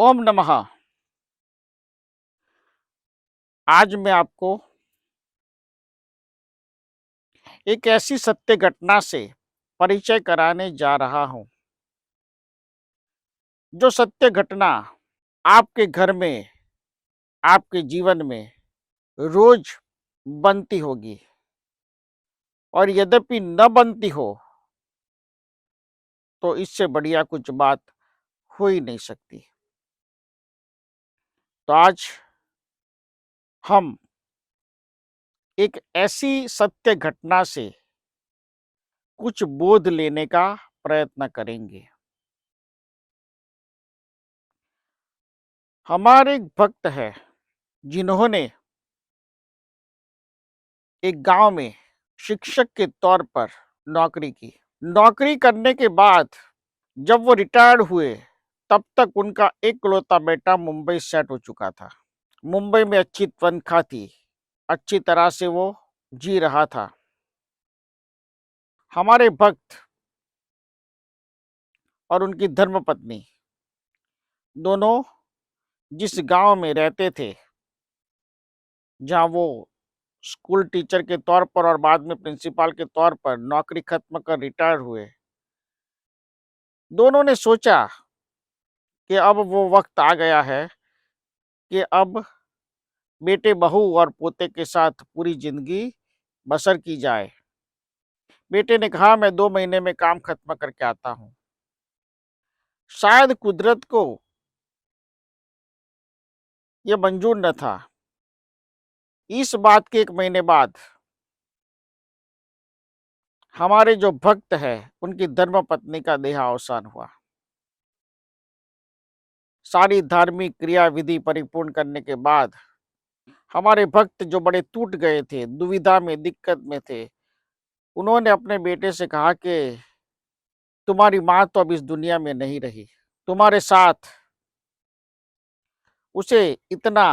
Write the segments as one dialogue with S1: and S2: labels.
S1: ओम नमः। आज मैं आपको एक ऐसी सत्य घटना से परिचय कराने जा रहा हूं, जो सत्य घटना आपके घर में, आपके जीवन में रोज बनती होगी और यद्यपि न बनती हो, तो इससे बढ़िया कुछ बात हो ही नहीं सकती। तो आज हम एक ऐसी सत्य घटना से कुछ बोध लेने का प्रयत्न करेंगे। हमारे एक भक्त है, जिन्होंने एक गांव में शिक्षक के तौर पर नौकरी की। नौकरी करने के बाद जब वो रिटायर्ड हुए, तब तक उनका इकलौता बेटा मुंबई सेट हो चुका था। मुंबई में अच्छी तनख्वाह थी, अच्छी तरह से वो जी रहा था। हमारे भक्त और उनकी धर्मपत्नी दोनों जिस गांव में रहते थे, जहां वो स्कूल टीचर के तौर पर और बाद में प्रिंसिपल के तौर पर नौकरी खत्म कर रिटायर हुए, दोनों ने सोचा कि अब वो वक्त आ गया है कि अब बेटे बहू और पोते के साथ पूरी जिंदगी बसर की जाए। बेटे ने कहा, मैं 2 महीने में काम खत्म करके आता हूँ। शायद कुदरत को यह मंजूर न था। इस बात के 1 महीने बाद हमारे जो भक्त है, उनकी धर्म पत्नी का देहावसान हुआ। सारी धार्मिक क्रिया विधि परिपूर्ण करने के बाद हमारे भक्त, जो बड़े टूट गए थे, दुविधा में, दिक्कत में थे, उन्होंने अपने बेटे से कहा कि तुम्हारी माँ तो अब इस दुनिया में नहीं रही। तुम्हारे साथ उसे इतना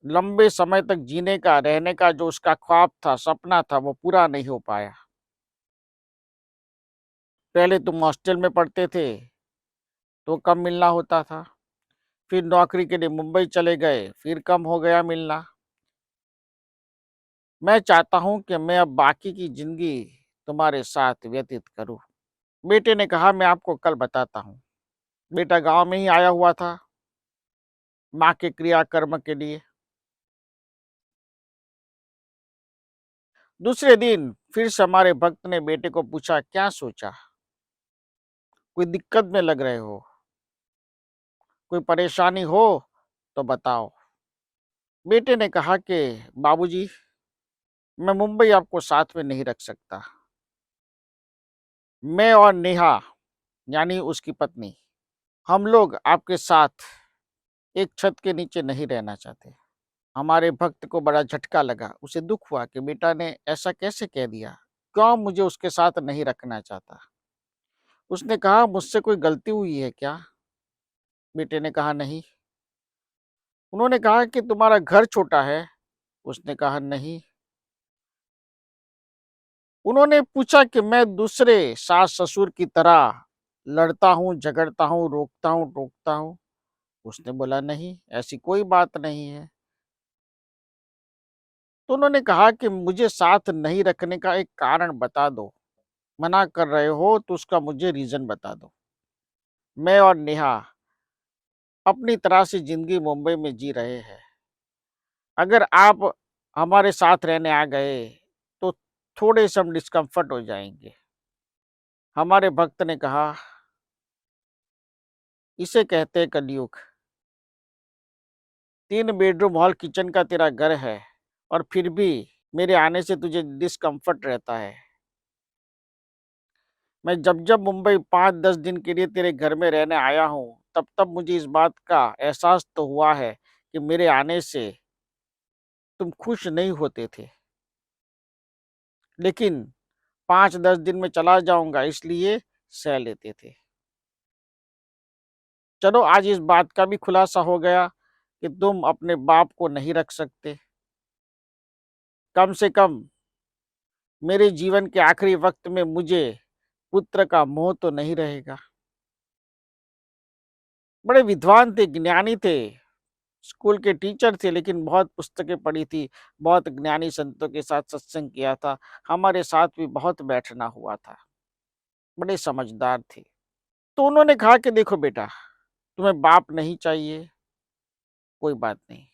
S1: लंबे समय तक जीने का, रहने का जो उसका ख्वाब था, सपना था, वो पूरा नहीं हो पाया। पहले तुम हॉस्टल में पढ़ते थे तो कम मिलना होता था, फिर नौकरी के लिए मुंबई चले गए, फिर कम हो गया मिलना। मैं चाहता हूं कि मैं अब बाकी की जिंदगी तुम्हारे साथ व्यतीत करूं। बेटे ने कहा, मैं आपको कल बताता हूं। बेटा गांव में ही आया हुआ था माँ के क्रियाकर्म के लिए। दूसरे दिन फिर से हमारे भक्त ने बेटे को पूछा, क्या सोचा? कोई दिक्कत में लग रहे हो? कोई परेशानी हो तो बताओ। बेटे ने कहा कि बाबूजी, मैं मुंबई आपको साथ में नहीं रख सकता। मैं और नेहा, यानी उसकी पत्नी, हम लोग आपके साथ एक छत के नीचे नहीं रहना चाहते। हमारे भक्त को बड़ा झटका लगा। उसे दुख हुआ कि बेटा ने ऐसा कैसे कह दिया, क्यों मुझे उसके साथ नहीं रखना चाहता। उसने कहा, मुझसे कोई गलती हुई है क्या? बेटे ने कहा, नहीं। उन्होंने कहा कि तुम्हारा घर छोटा है। उसने कहा, नहीं। उन्होंने पूछा कि मैं दूसरे सास ससुर की तरह लड़ता हूँ, झगड़ता हूँ, रोकता हूँ, टोकता हूँ? उसने बोला, नहीं, ऐसी कोई बात नहीं है। तो उन्होंने कहा कि मुझे साथ नहीं रखने का एक कारण बता दो। मना कर रहे हो तो उसका मुझे रीजन बता दो। मैं और नेहा अपनी तरह से जिंदगी मुंबई में जी रहे हैं। अगर आप हमारे साथ रहने आ गए तो थोड़े से हम डिस्कम्फर्ट हो जाएंगे। हमारे भक्त ने कहा, इसे कहते हैं कलयुग। 3 बेडरूम हॉल किचन का तेरा घर है और फिर भी मेरे आने से तुझे डिस्कम्फर्ट रहता है। मैं जब जब मुंबई 5-10 दिन के लिए तेरे घर में रहने आया हूँ, तब तब मुझे इस बात का एहसास तो हुआ है कि मेरे आने से तुम खुश नहीं होते थे, लेकिन 5-10 दिन में चला जाऊंगा इसलिए सह लेते थे। चलो, आज इस बात का भी खुलासा हो गया कि तुम अपने बाप को नहीं रख सकते। कम से कम मेरे जीवन के आखिरी वक्त में मुझे पुत्र का मोह तो नहीं रहेगा। बड़े विद्वान थे, ज्ञानी थे, स्कूल के टीचर थे, लेकिन बहुत पुस्तकें पढ़ी थी, बहुत ज्ञानी संतों के साथ सत्संग किया था, हमारे साथ भी बहुत बैठना हुआ था, बड़े समझदार थे। तो उन्होंने कहा कि देखो बेटा, तुम्हें बाप नहीं चाहिए, कोई बात नहीं,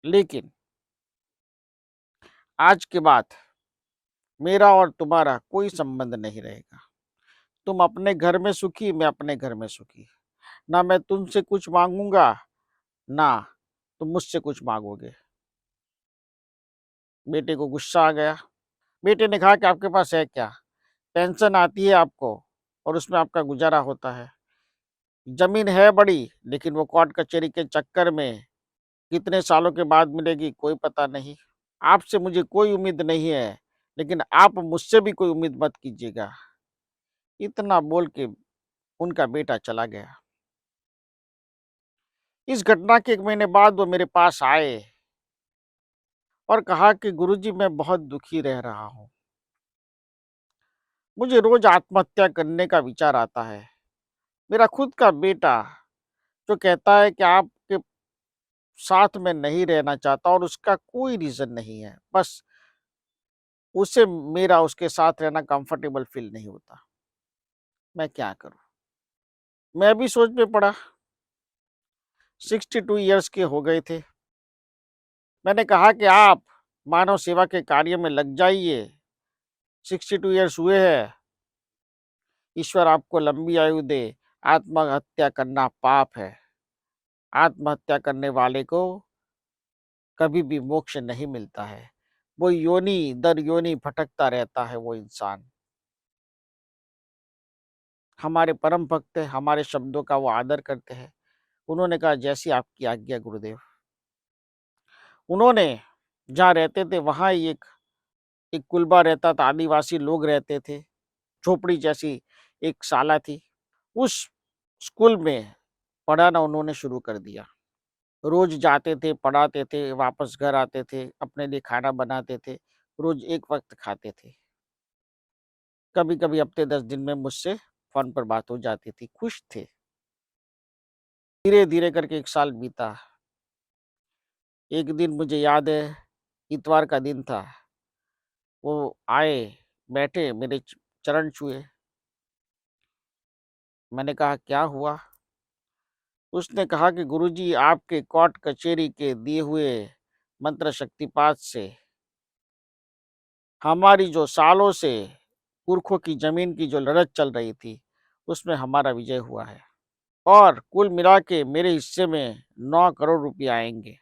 S1: लेकिन आज के बाद मेरा और तुम्हारा कोई संबंध नहीं रहेगा। तुम अपने घर में सुखी, मैं अपने घर में सुखी। ना मैं तुमसे कुछ माँगूँगा, ना तुम मुझसे कुछ माँगोगे। बेटे को गुस्सा आ गया। बेटे ने कहा कि आपके पास है क्या? पेंशन आती है आपको और उसमें आपका गुज़ारा होता है। ज़मीन है बड़ी, लेकिन वो कोर्ट कचहरी के चक्कर में कितने सालों के बाद मिलेगी, कोई पता नहीं। आपसे मुझे कोई उम्मीद नहीं है, लेकिन आप मुझसे भी कोई उम्मीद मत कीजिएगा। इतना बोल के उनका बेटा चला गया। इस घटना के 1 महीने बाद वो मेरे पास आए और कहा कि गुरुजी, मैं बहुत दुखी रह रहा हूँ। मुझे रोज़ आत्महत्या करने का विचार आता है। मेरा खुद का बेटा जो कहता है कि आपके साथ में नहीं रहना चाहता और उसका कोई रीज़न नहीं है। बस उसे मेरा उसके साथ रहना कंफर्टेबल फ़ील नहीं होता। मैं क्या करूँ? मैं भी सोच में पड़ा। 62 इयर्स के हो गए थे। मैंने कहा कि आप मानव सेवा के कार्य में लग जाइए। 62 इयर्स हुए हैं, ईश्वर आपको लंबी आयु दे। आत्महत्या करना पाप है। आत्महत्या करने वाले को कभी भी मोक्ष नहीं मिलता है। वो योनि दर योनि भटकता रहता है वो इंसान। हमारे परम भक्त हैं, हमारे शब्दों का वो आदर करते हैं। उन्होंने कहा जैसी आपकी आज्ञा गुरुदेव। उन्होंने जहाँ रहते थे वहाँ ही एक कुलबा रहता था, आदिवासी लोग रहते थे। झोपड़ी जैसी एक शाला थी। उस स्कूल में पढ़ाना उन्होंने शुरू कर दिया। रोज़ जाते थे, पढ़ाते थे, वापस घर आते थे, अपने लिए खाना बनाते थे, रोज़ एक वक़्त खाते थे। कभी-कभी हफ़्ते 10 दिन में मुझसे फ़ोन पर बात हो जाती थी, खुश थे। धीरे-धीरे करके 1 साल बीता। एक दिन मुझे याद है, इतवार का दिन था। वो आए, बैठे, मेरे चरण छुए। मैंने कहा क्या हुआ? उसने कहा कि गुरुजी, आपके कोर्ट कचहरी के दिए हुए मंत्र शक्तिपात से हमारी जो सालों से पुरखों की ज़मीन की जो लड़त चल रही थी, उसमें हमारा विजय हुआ है और कुल मिला के मेरे हिस्से में 9 करोड़ रुपए आएँगे।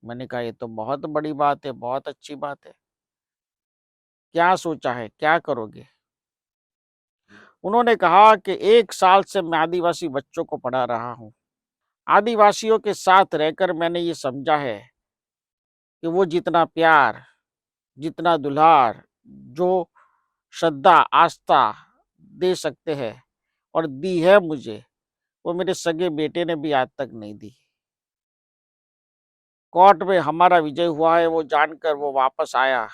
S1: मैंने कहा ये तो बहुत बड़ी बात है, बहुत अच्छी बात है। क्या सोचा है, क्या करोगे? उन्होंने कहा कि 1 साल से मैं आदिवासी बच्चों को पढ़ा रहा हूँ। आदिवासियों के साथ रहकर मैंने ये समझा है कि वो जितना प्यार, जितना दुलार, जो श्रद्धा, आस्था दे सकते हैं और दी है मुझे, वो मेरे सगे बेटे ने भी आज तक नहीं दी। कोर्ट में हमारा विजय हुआ है वो जानकर वो वापस आया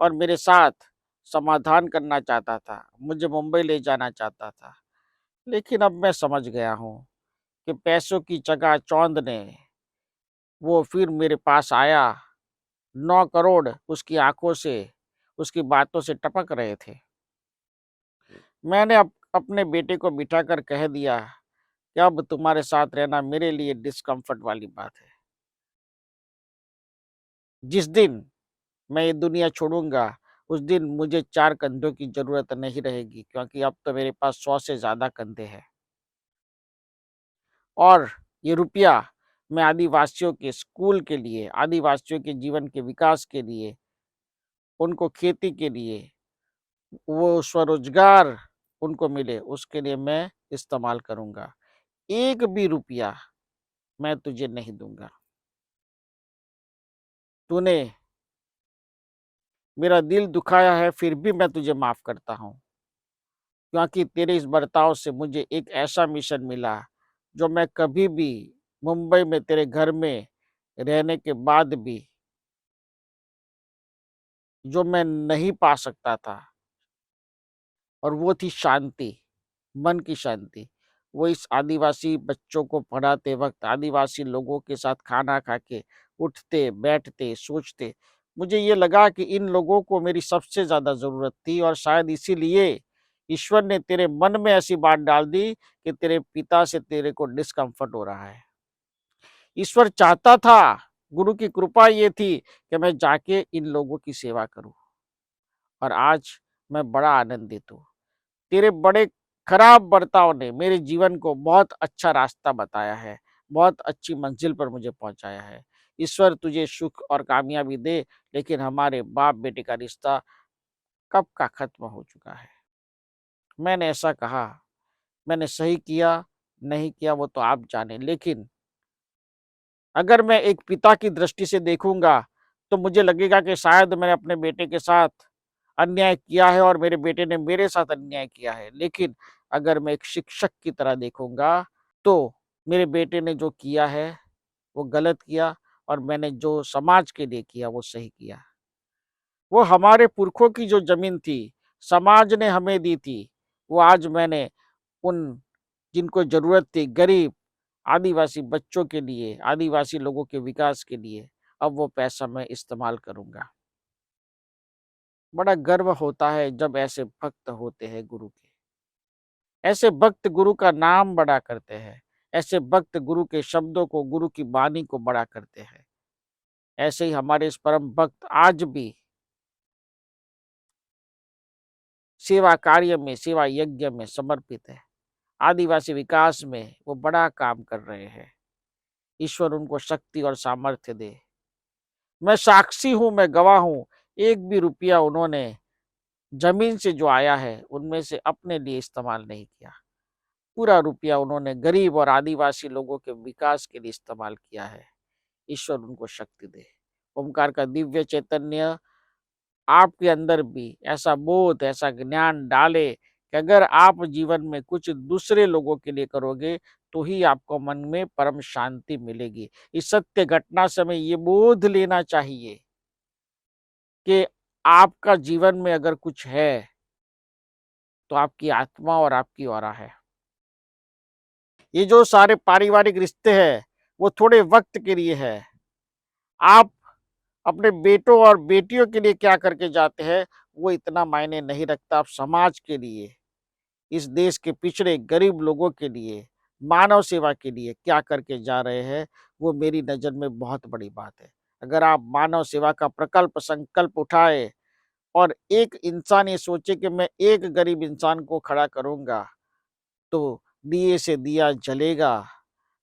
S1: और मेरे साथ समाधान करना चाहता था। मुझे मुंबई ले जाना चाहता था। लेकिन अब मैं समझ गया हूँ कि पैसों की चकाचौंध ने वो फिर मेरे पास आया। 9 करोड़ उसकी आँखों से, उसकी बातों से टपक रहे थे। मैंने अपने बेटे को बिठाकर कह दिया कि अब तुम्हारे साथ रहना मेरे लिए डिस्कम्फर्ट वाली बात है। जिस दिन मैं ये दुनिया छोड़ूँगा, उस दिन मुझे 4 कंधों की ज़रूरत नहीं रहेगी, क्योंकि अब तो मेरे पास 100 से ज़्यादा कंधे हैं। और ये रुपया मैं आदिवासियों के स्कूल के लिए, आदिवासियों के जीवन के विकास के लिए, उनको खेती के लिए, वो स्वरोज़गार उनको मिले, उसके लिए मैं इस्तेमाल करूँगा। 1 भी रुपया मैं तुझे नहीं दूँगा। तूने मेरा दिल दुखाया है, फिर भी मैं तुझे माफ़ करता हूँ, क्योंकि तेरे इस बर्ताव से मुझे एक ऐसा मिशन मिला, जो मैं कभी भी मुंबई में तेरे घर में रहने के बाद भी जो मैं नहीं पा सकता था, और वो थी शांति, मन की शांति। वो इस आदिवासी बच्चों को पढ़ाते वक़्त आदिवासी लोगों के साथ खाना खा के उठते, बैठते, सोचते। मुझे ये लगा कि इन लोगों को मेरी सबसे ज़्यादा ज़रूरत थी और शायद इसीलिए ईश्वर ने तेरे मन में ऐसी बात डाल दी कि तेरे पिता से तेरे को डिस्कम्फ़र्ट हो रहा है। ईश्वर चाहता था, गुरु की कृपा ये थी कि मैं जाके इन लोगों की सेवा करूँ और आज मैं बड़ा आनंदित हूँ। तेरे बड़े खराब बर्ताव ने मेरे जीवन को बहुत अच्छा रास्ता बताया है, बहुत अच्छी मंजिल पर मुझे पहुँचाया है। ईश्वर तुझे सुख और कामयाबी दे, लेकिन हमारे बाप-बेटे का रिश्ता कब का खत्म हो चुका है। मैंने ऐसा कहा, मैंने सही किया, नहीं किया वो तो आप जाने, लेकिन अगर मैं एक पिता की दृष्टि से देखूँगा, तो मुझे लगेगा कि शायद मैंने अपने बेटे के साथ अन्याय किया है और मेरे बेटे ने मेरे साथ अन्याय किया है। लेकिन अगर मैं एक शिक्षक की तरह देखूँगा, तो मेरे बेटे ने जो किया है, वो गलत किया और मैंने जो समाज के लिए किया, वो सही किया। वो हमारे पुरखों की जो ज़मीन थी, समाज ने हमें दी थी, वो आज मैंने उन जिनको ज़रूरत थी, गरीब आदिवासी बच्चों के लिए, आदिवासी लोगों के विकास के लिए, अब वो पैसा मैं इस्तेमाल करूँगा। बड़ा गर्व होता है जब ऐसे भक्त होते हैं गुरु के। ऐसे भक्त गुरु का नाम बड़ा करते हैं। ऐसे भक्त गुरु के शब्दों को, गुरु की वाणी को बड़ा करते हैं। ऐसे ही हमारे इस परम भक्त आज भी सेवा कार्य में, सेवा यज्ञ में समर्पित है। आदिवासी विकास में वो बड़ा काम कर रहे हैं। ईश्वर उनको शक्ति और सामर्थ्य दे। मैं साक्षी हूँ, मैं गवाह हूँ, एक भी रुपया उन्होंने ज़मीन से जो आया है, उनमें से अपने लिए इस्तेमाल नहीं किया। पूरा रुपया उन्होंने गरीब और आदिवासी लोगों के विकास के लिए इस्तेमाल किया है। ईश्वर उनको शक्ति दे। ओमकार का दिव्य चैतन्य आपके अंदर भी ऐसा बोध, ऐसा ज्ञान डाले कि अगर आप जीवन में कुछ दूसरे लोगों के लिए करोगे, तो ही आपको मन में परम शांति मिलेगी। इस सत्य घटना से हमें ये बोध लेना चाहिए कि आपका जीवन में अगर कुछ है, तो आपकी आत्मा और आपकी ऑरा है। ये जो सारे पारिवारिक रिश्ते हैं, वो थोड़े वक़्त के लिए है। आप अपने बेटों और बेटियों के लिए क्या करके जाते हैं, वो इतना मायने नहीं रखता। आप समाज के लिए, इस देश के पिछड़े गरीब लोगों के लिए, मानव सेवा के लिए क्या करके जा रहे हैं, वो मेरी नज़र में बहुत बड़ी बात है। अगर आप मानव सेवा का प्रकल्प, संकल्प उठाए और एक इंसान ये सोचे कि मैं एक गरीब इंसान को खड़ा करूँगा, तो दिए से दिया जलेगा,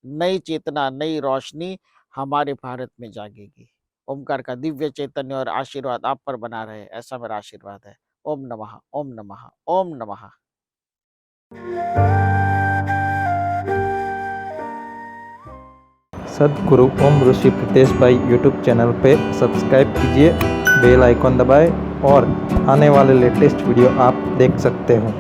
S1: नई चेतना, नई रोशनी हमारे भारत में जागेगी। ओमकार का दिव्य चैतन्य और आशीर्वाद आप पर बना रहे, ऐसा मेरा आशीर्वाद है। ओम नमः, ओम नमः, ओम नमः।
S2: सद्गुरु ओम ऋषि प्रीतेश भाई यूट्यूब चैनल पे सब्सक्राइब कीजिए, बेल आइकॉन दबाएं और आने वाले लेटेस्ट वीडियो आप देख सकते हो।